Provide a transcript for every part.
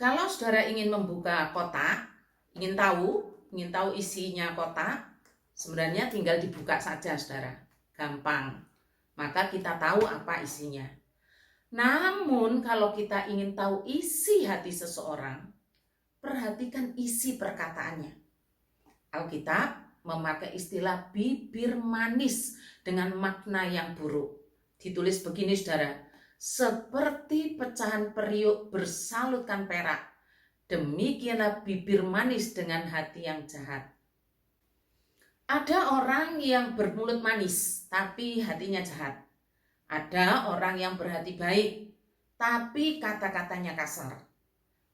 Kalau saudara ingin membuka kotak, ingin tahu isinya kotak, sebenarnya tinggal dibuka saja saudara, gampang. Maka kita tahu apa isinya. Namun kalau kita ingin tahu isi hati seseorang, perhatikan isi perkataannya. Alkitab memakai istilah bibir manis dengan makna yang buruk. Ditulis begini saudara, seperti pecahan periuk bersalutkan perak, demikianlah bibir manis dengan hati yang jahat. Ada orang yang bermulut manis, tapi hatinya jahat. Ada orang yang berhati baik, tapi kata-katanya kasar.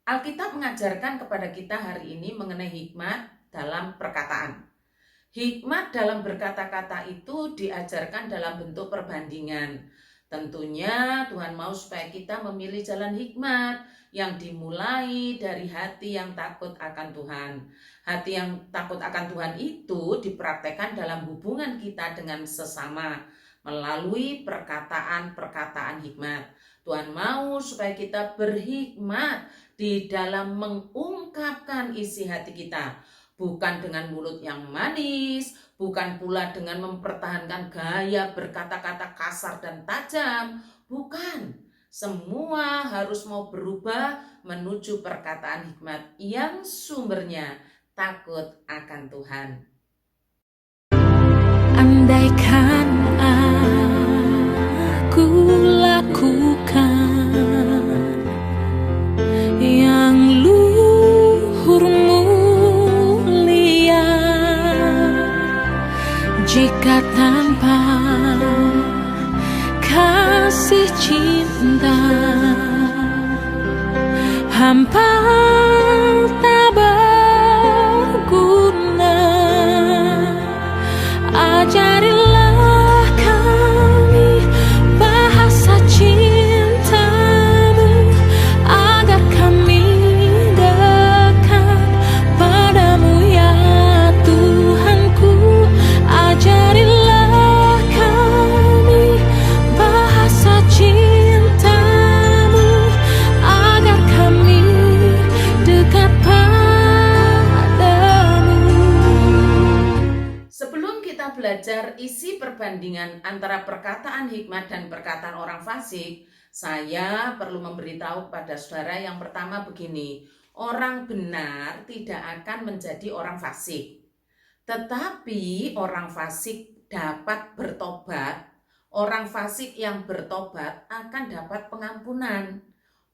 Alkitab mengajarkan kepada kita hari ini mengenai hikmat dalam perkataan. Hikmat dalam berkata-kata itu diajarkan dalam bentuk perbandingan. Tentunya Tuhan mau supaya kita memilih jalan hikmat yang dimulai dari hati yang takut akan Tuhan. Hati yang takut akan Tuhan itu dipraktekkan dalam hubungan kita dengan sesama melalui perkataan-perkataan hikmat. Tuhan mau supaya kita berhikmat di dalam mengungkapkan isi hati kita. Bukan dengan mulut yang manis, bukan pula dengan mempertahankan gaya berkata-kata kasar dan tajam. Bukan, semua harus mau berubah menuju perkataan hikmat yang sumbernya takut akan Tuhan. Andaikan aku lakukan yang luhur mulia, jika tanpa kasih cinta hampa tak berguna. Ajarilah kami bahasa cintamu, agar kami dekat padamu ya Tuhanku. Ajarilah kami bahasa cintamu, agar kami dekat padamu. Sebelum kita belajar isi perbandingan antara perkataan hikmat dan perkataan orang fasik, saya perlu memberitahu kepada saudara yang pertama begini. Orang benar tidak akan menjadi orang fasik. Tetapi orang fasik dapat bertobat. Orang fasik yang bertobat akan dapat pengampunan.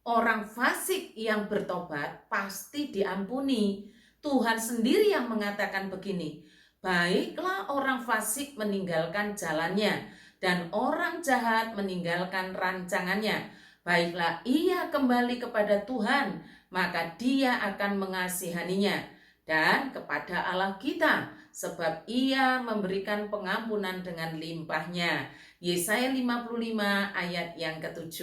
Orang fasik yang bertobat pasti diampuni. Tuhan sendiri yang mengatakan begini, baiklah orang fasik meninggalkan jalannya, dan orang jahat meninggalkan rancangannya. Baiklah ia kembali kepada Tuhan, maka Dia akan mengasihaninya, dan kepada Allah kita, sebab Ia memberikan pengampunan dengan limpahnya. Yesaya 55 ayat yang ke-7.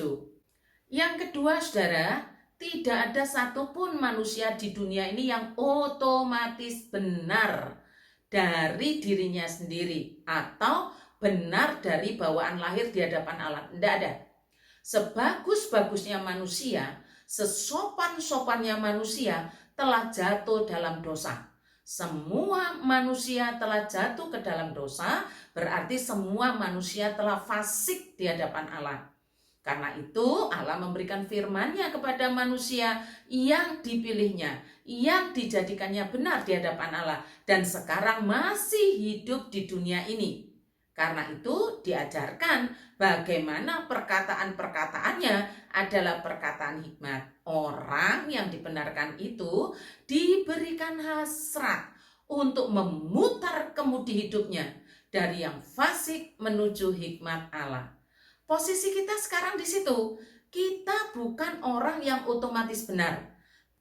Yang kedua saudara, tidak ada satupun manusia di dunia ini yang otomatis benar dari dirinya sendiri atau benar dari bawaan lahir di hadapan Allah. Tidak ada. Sebagus-bagusnya manusia, sesopan-sopannya manusia telah jatuh dalam dosa. Semua manusia telah jatuh ke dalam dosa, berarti semua manusia telah fasik di hadapan Allah. Karena itu Allah memberikan firman-Nya kepada manusia yang dipilihnya, yang dijadikannya benar di hadapan Allah, dan sekarang masih hidup di dunia ini. Karena itu diajarkan bagaimana perkataan-perkataannya adalah perkataan hikmat. Orang yang dibenarkan itu diberikan hasrat untuk memutar kemudi hidupnya dari yang fasik menuju hikmat Allah. Posisi kita sekarang di situ. Kita bukan orang yang otomatis benar.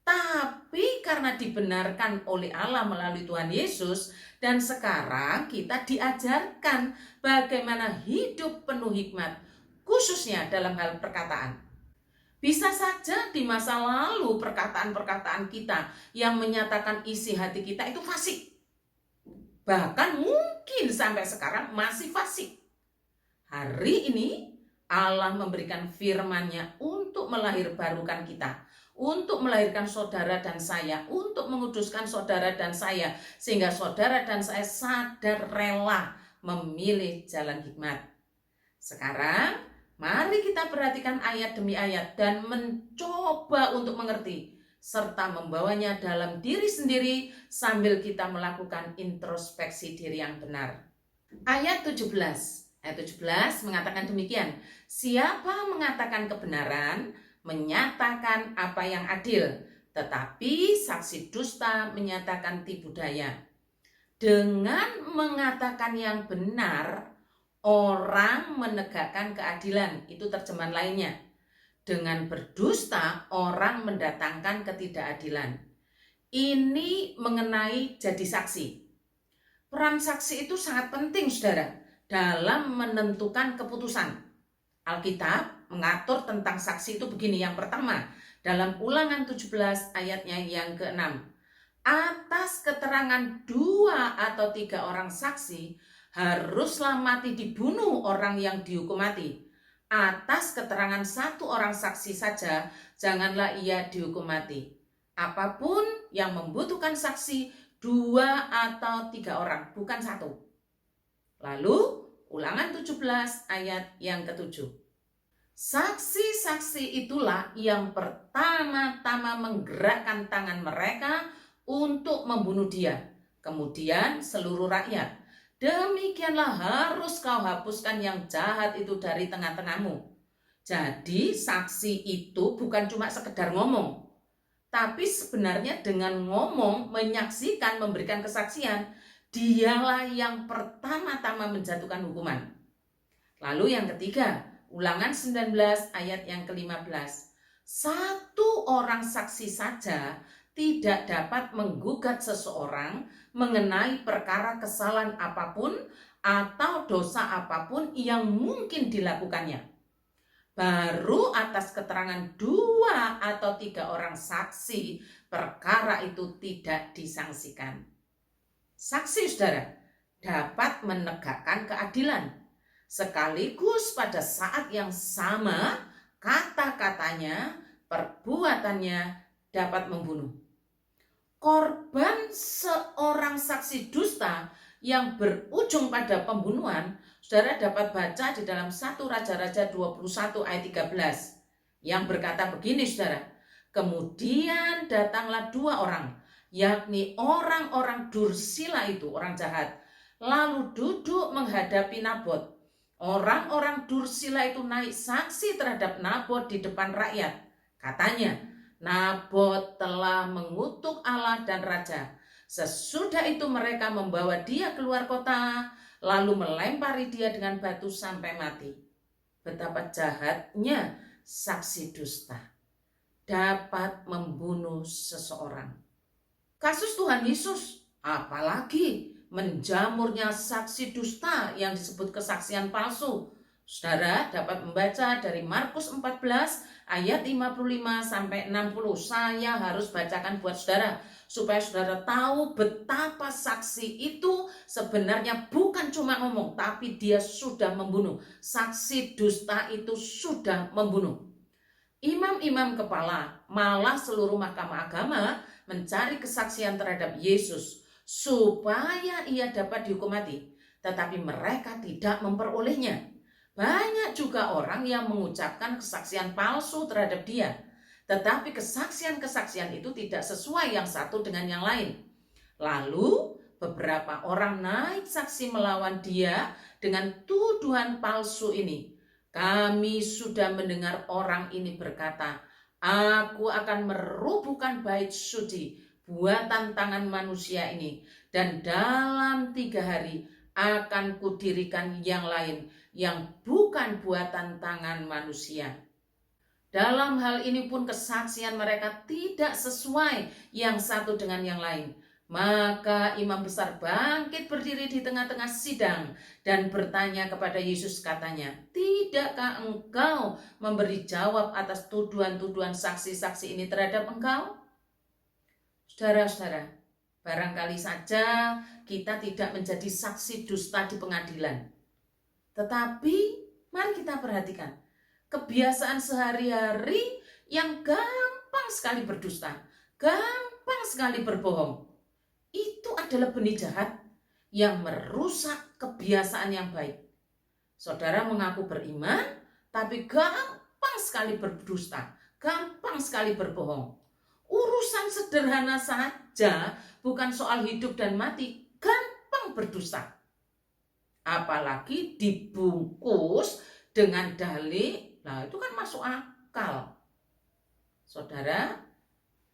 Tapi karena dibenarkan oleh Allah melalui Tuhan Yesus, dan sekarang kita diajarkan bagaimana hidup penuh hikmat, khususnya dalam hal perkataan. Bisa saja di masa lalu perkataan-perkataan kita yang menyatakan isi hati kita itu fasik. Bahkan mungkin sampai sekarang masih fasik. Hari ini Allah memberikan firman-Nya untuk melahirbarukan kita, untuk melahirkan saudara dan saya, untuk menguduskan saudara dan saya, sehingga saudara dan saya sadar rela memilih jalan hikmat. Sekarang, mari kita perhatikan ayat demi ayat dan mencoba untuk mengerti, serta membawanya dalam diri sendiri sambil kita melakukan introspeksi diri yang benar. Ayat 17 mengatakan demikian, siapa mengatakan kebenaran, menyatakan apa yang adil, tetapi saksi dusta menyatakan tipu daya. Dengan mengatakan yang benar, orang menegakkan keadilan, itu terjemahan lainnya. Dengan berdusta, orang mendatangkan ketidakadilan. Ini mengenai jadi saksi. Peran saksi itu sangat penting, saudara, dalam menentukan keputusan. Alkitab mengatur tentang saksi itu begini. Yang pertama, dalam Ulangan 17 ayatnya yang ke-6. Atas keterangan 2 atau 3 orang saksi, haruslah mati dibunuh orang yang dihukum mati. Atas keterangan 1 orang saksi saja, janganlah ia dihukum mati. Apapun yang membutuhkan saksi, 2 atau 3 orang, bukan 1. Lalu, Ulangan 17 ayat yang ke-7. Saksi-saksi itulah yang pertama-tama menggerakkan tangan mereka untuk membunuh dia. Kemudian seluruh rakyat. Demikianlah harus kau hapuskan yang jahat itu dari tengah-tengahmu. Jadi saksi itu bukan cuma sekedar ngomong, tapi sebenarnya dengan ngomong, menyaksikan, memberikan kesaksian, dialah yang pertama-tama menjatuhkan hukuman. Lalu yang ketiga, Ulangan 19 ayat yang ke-15. 1 orang saksi saja tidak dapat menggugat seseorang mengenai perkara kesalahan apapun atau dosa apapun yang mungkin dilakukannya. Baru atas keterangan 2 atau 3 orang saksi, perkara itu tidak disangsikan. Saksi, saudara, dapat menegakkan keadilan. Sekaligus pada saat yang sama, kata-katanya, perbuatannya dapat membunuh. Korban seorang saksi dusta yang berujung pada pembunuhan, saudara dapat baca di dalam 1 Raja-Raja 21 ayat 13 yang berkata begini, saudara. Kemudian datanglah 2 orang, yakni orang-orang Dursila itu, orang jahat, lalu duduk menghadapi Nabot. Orang-orang Dursila itu naik saksi terhadap Nabot di depan rakyat. Katanya, Nabot telah mengutuk Allah dan raja. Sesudah itu mereka membawa dia keluar kota, lalu melempari dia dengan batu sampai mati. Betapa jahatnya saksi dusta dapat membunuh seseorang. Kasus Tuhan Yesus, apalagi menjamurnya saksi dusta yang disebut kesaksian palsu. Saudara dapat membaca dari Markus 14 ayat 55 sampai 60. Saya harus bacakan buat saudara supaya saudara tahu betapa saksi itu sebenarnya bukan cuma ngomong, tapi dia sudah membunuh. Saksi dusta itu sudah membunuh. Imam-imam kepala, malah seluruh mahkamah agama mencari kesaksian terhadap Yesus supaya ia dapat dihukum mati, tetapi mereka tidak memperolehnya. Banyak juga orang yang mengucapkan kesaksian palsu terhadap dia, tetapi kesaksian-kesaksian itu tidak sesuai yang satu dengan yang lain. Lalu beberapa orang naik saksi melawan dia dengan tuduhan palsu ini. Kami sudah mendengar orang ini berkata, aku akan merubuhkan bait suci buatan tangan manusia ini, dan dalam 3 hari akan kudirikan yang lain yang bukan buatan tangan manusia. Dalam hal ini pun kesaksian mereka tidak sesuai yang satu dengan yang lain. Maka imam besar bangkit berdiri di tengah-tengah sidang dan bertanya kepada Yesus, katanya, tidakkah engkau memberi jawab atas tuduhan-tuduhan saksi-saksi ini terhadap engkau? Saudara-saudara, barangkali saja kita tidak menjadi saksi dusta di pengadilan. Tetapi mari kita perhatikan kebiasaan sehari-hari yang gampang sekali berdusta, gampang sekali berbohong. Itu adalah benih jahat yang merusak kebiasaan yang baik. Saudara mengaku beriman, tapi gampang sekali berdusta, gampang sekali berbohong. Urusan sederhana saja, bukan soal hidup dan mati, gampang berdusta. Apalagi dibungkus dengan dalih, nah itu kan masuk akal. Saudara,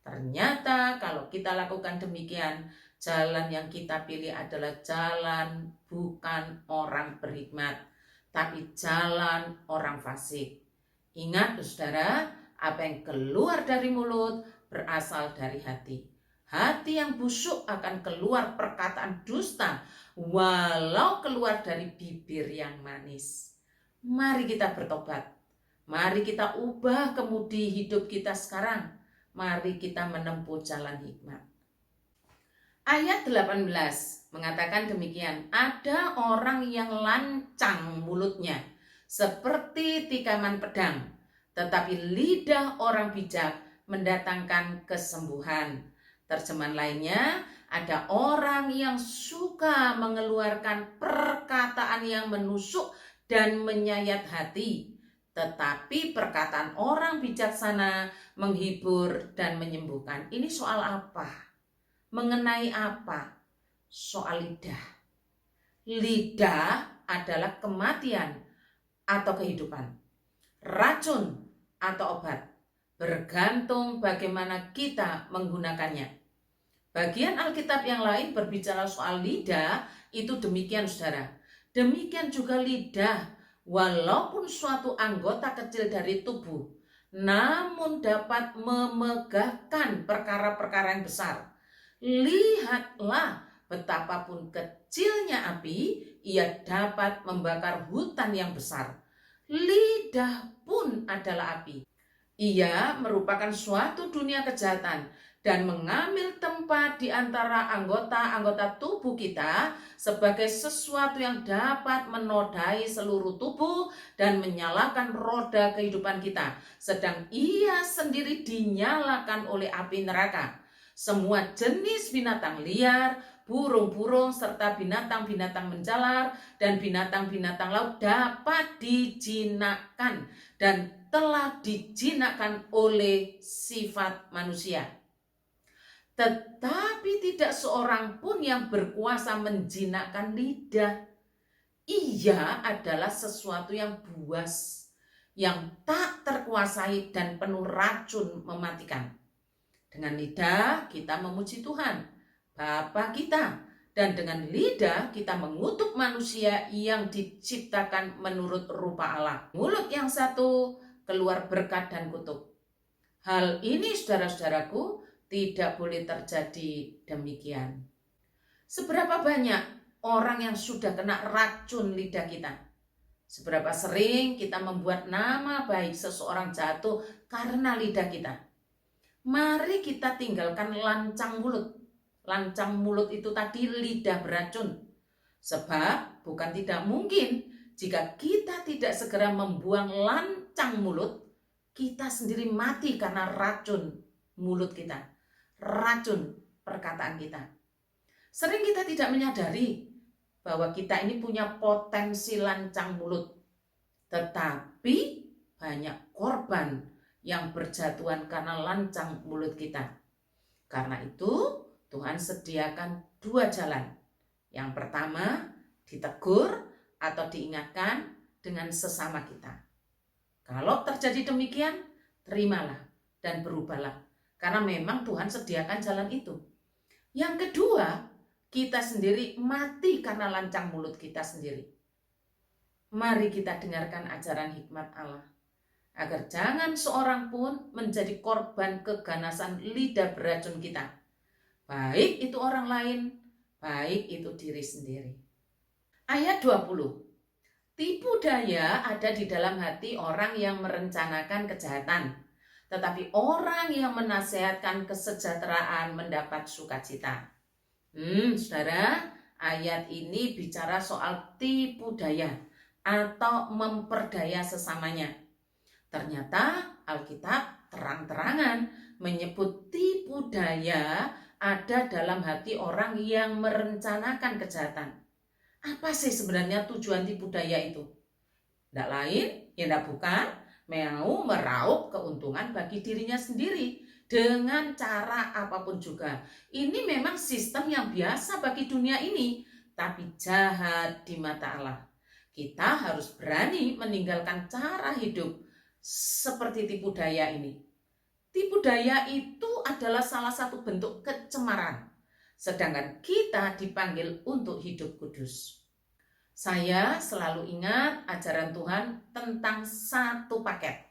ternyata kalau kita lakukan demikian, jalan yang kita pilih adalah jalan bukan orang berhikmat, tapi jalan orang fasik. Ingat saudara, apa yang keluar dari mulut berasal dari hati. Hati yang busuk akan keluar perkataan dusta, walau keluar dari bibir yang manis. Mari kita bertobat. Mari kita ubah kemudi hidup kita sekarang. Mari kita menempuh jalan hikmat. Ayat 18 mengatakan demikian. Ada orang yang lancang mulutnya seperti tikaman pedang, tetapi lidah orang bijak mendatangkan kesembuhan. Terjemahan lainnya, ada orang yang suka mengeluarkan perkataan yang menusuk dan menyayat hati, tetapi perkataan orang bijaksana menghibur dan menyembuhkan. Ini soal apa? Mengenai apa? Soal lidah. Lidah adalah kematian atau kehidupan, racun atau obat, bergantung bagaimana kita menggunakannya. Bagian Alkitab yang lain berbicara soal lidah, itu demikian saudara. Demikian juga lidah, walaupun suatu anggota kecil dari tubuh, namun dapat memegahkan perkara-perkara yang besar. Lihatlah betapapun kecilnya api, ia dapat membakar hutan yang besar. Lidah pun adalah api. Ia merupakan suatu dunia kejahatan dan mengambil tempat di antara anggota-anggota tubuh kita sebagai sesuatu yang dapat menodai seluruh tubuh dan menyalakan roda kehidupan kita, sedang ia sendiri dinyalakan oleh api neraka. Semua jenis binatang liar, burung-burung, serta binatang-binatang menjalar dan binatang-binatang laut dapat dijinakkan dan telah dijinakkan oleh sifat manusia. Tetapi tidak seorang pun yang berkuasa menjinakkan lidah. Ia adalah sesuatu yang buas, yang tak terkuasai dan penuh racun mematikan. Dengan lidah kita memuji Tuhan, Bapa kita, dan dengan lidah kita mengutuk manusia yang diciptakan menurut rupa Allah. Mulut yang satu keluar berkat dan kutuk. Hal ini saudara-saudaraku tidak boleh terjadi demikian. Seberapa banyak orang yang sudah kena racun lidah kita? Seberapa sering kita membuat nama baik seseorang jatuh karena lidah kita? Mari kita tinggalkan lancang mulut. Lancang mulut itu tadi lidah beracun. Sebab bukan tidak mungkin jika kita tidak segera membuang lancang mulut, kita sendiri mati karena racun mulut kita, racun perkataan kita. Sering kita tidak menyadari bahwa kita ini punya potensi lancang mulut. Tetapi banyak korban yang berjatuhan karena lancang mulut kita. Karena itu Tuhan sediakan dua jalan. Yang pertama, ditegur atau diingatkan dengan sesama kita. Kalau terjadi demikian, terimalah dan berubahlah. Karena memang Tuhan sediakan jalan itu. Yang kedua, kita sendiri mati karena lancang mulut kita sendiri. Mari kita dengarkan ajaran hikmat Allah, agar jangan seorang pun menjadi korban keganasan lidah beracun kita. Baik itu orang lain, baik itu diri sendiri. Ayat 20. Tipu daya ada di dalam hati orang yang merencanakan kejahatan, tetapi orang yang menasehatkan kesejahteraan mendapat sukacita. Saudara, ayat ini bicara soal tipu daya atau memperdaya sesamanya. Ternyata Alkitab terang-terangan menyebut tipu daya ada dalam hati orang yang merencanakan kejahatan. Apa sih sebenarnya tujuan tipu daya itu? Tidak lain, ya tidak bukan, mau meraup keuntungan bagi dirinya sendiri dengan cara apapun juga. Ini memang sistem yang biasa bagi dunia ini, tapi jahat di mata Allah. Kita harus berani meninggalkan cara hidup seperti tipu daya ini. Tipu daya itu adalah salah satu bentuk kecemaran, sedangkan kita dipanggil untuk hidup kudus. Saya selalu ingat ajaran Tuhan tentang satu paket.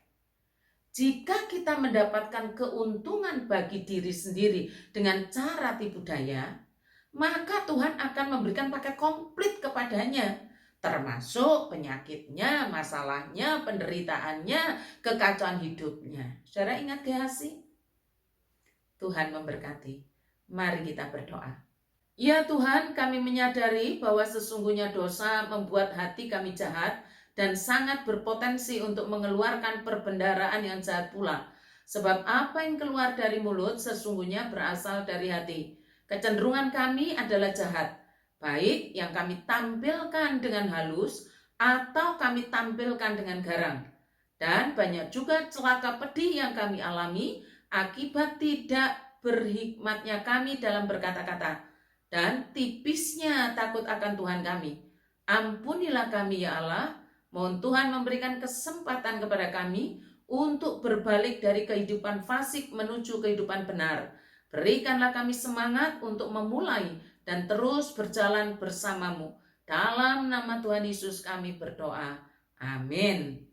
Jika kita mendapatkan keuntungan bagi diri sendiri dengan cara tipu daya, maka Tuhan akan memberikan paket komplit kepadanya, termasuk penyakitnya, masalahnya, penderitaannya, kekacauan hidupnya. Saudara ingat gak sih? Tuhan memberkati. Mari kita berdoa. Ya Tuhan, kami menyadari bahwa sesungguhnya dosa membuat hati kami jahat dan sangat berpotensi untuk mengeluarkan perbendaharaan yang jahat pula. Sebab apa yang keluar dari mulut sesungguhnya berasal dari hati. Kecenderungan kami adalah jahat, baik yang kami tampilkan dengan halus atau kami tampilkan dengan garang. Dan banyak juga celaka pedih yang kami alami akibat tidak berhikmatnya kami dalam berkata-kata dan tipisnya takut akan Tuhan kami. Ampunilah kami ya Allah, mohon Tuhan memberikan kesempatan kepada kami untuk berbalik dari kehidupan fasik menuju kehidupan benar. Berikanlah kami semangat untuk memulai dan terus berjalan bersamamu. Dalam nama Tuhan Yesus kami berdoa. Amin.